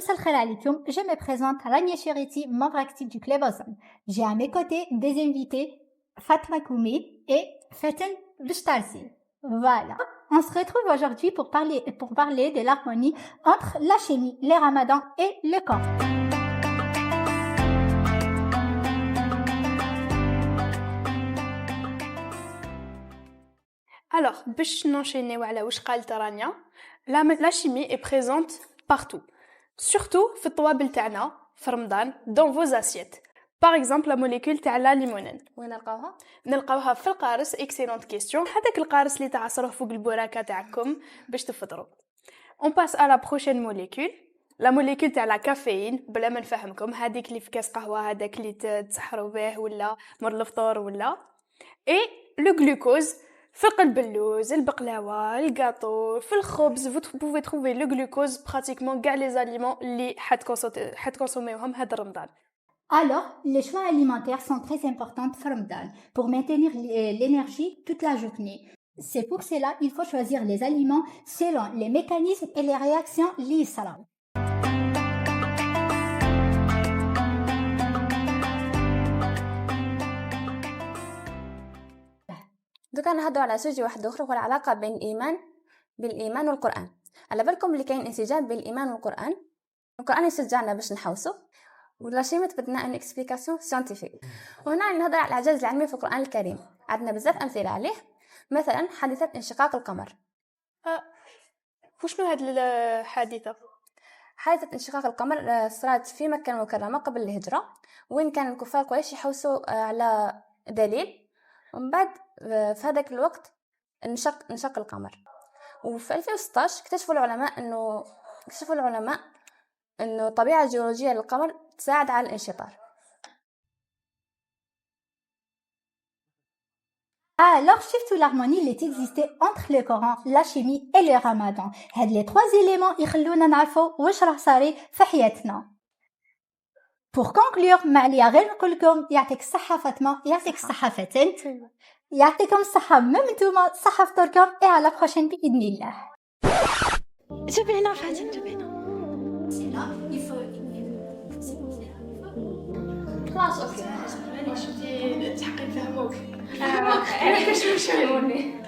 مساء الخير عليكم. Je me présente Rania Cheriti, membre active du Club Ozon. J'ai à mes côtés des invités Fatma Koumi et Faten Bishtarsi. Voilà. On se retrouve aujourd'hui pour parler de l'harmonie entre la chimie, les ramadans et le corps. Alors, باش نenchaîner على واش قالت رانيا, la chimie est présente partout. Surtout في الطوابل تاعنا في رمضان dans vos assiettes. Par exemple, la molécule تاع لا ليمونين. وين نلقاوها؟ نلقاوها في القارص. excellente question. هذاك القارص اللي تعصروه فوق البراكه تاعكم باش تفطروا. On passe à la prochaine molécule. La molécule تاع لا كافيين. بلا ما نفهمكم, هذيك اللي في كاس قهوه, هذاك اللي تسحروا به ولا مر الفطور ولا. Et le glucose. في قلب اللوز, البقلاوه, الجاتو, في الخبز, vous pouvez trouver le glucose pratiquement كاع les aliments اللي حتكونسوميوهم هذا رمضان. Alors, les choix alimentaires sont très importants pour Ramadan pour maintenir l'énergie toute la journée. C'est pour cela qu'il faut choisir les aliments selon les mécanismes et les réactions liées à ça. دوكا نهضروا على سوجي واحد اخر هو العلاقه بين بالايمان والقران. على بالكم اللي كاين انسجام بين الايمان والقران. القران يشجعنا باش نحوسوا ولا شيء متبدنا ان اكسبليكاسيون ساينتيفيك. وهنا نهضر على الاعجاز العلمي في القران الكريم. عندنا بزاف امثله عليه, مثلا حادثه انشقاق القمر. وشنو هاد الحادثه؟ حادثه انشقاق القمر صارت في مكه المكرمه قبل الهجره, وين كان الكفار قريش يحوسوا على دليل, ومن بعد في هذاك الوقت انشق القمر. وفي 2016 اكتشفوا العلماء انه الطبيعه الجيولوجيه للقمر تساعد على الانشطار. Alors, شفتوا l'harmonie اللي existait entre le Coran, la chimie et le Ramadan. هاد les trois éléments يخلونا نعرفوا واش راه صاري في حياتنا. Pour conclure, معليا غير نقول لكم يعطيك الصحة فاطمة, يعطيك الصحة فتن, يعطيكم الصحة ممتومة, صحة فطوركم, et à la prochaine بإذن الله. تبعنا فاتن, تبعنا. خلاص اوكي, ماني شفتي تحقيق فهموك. انا كاش مش يعوني.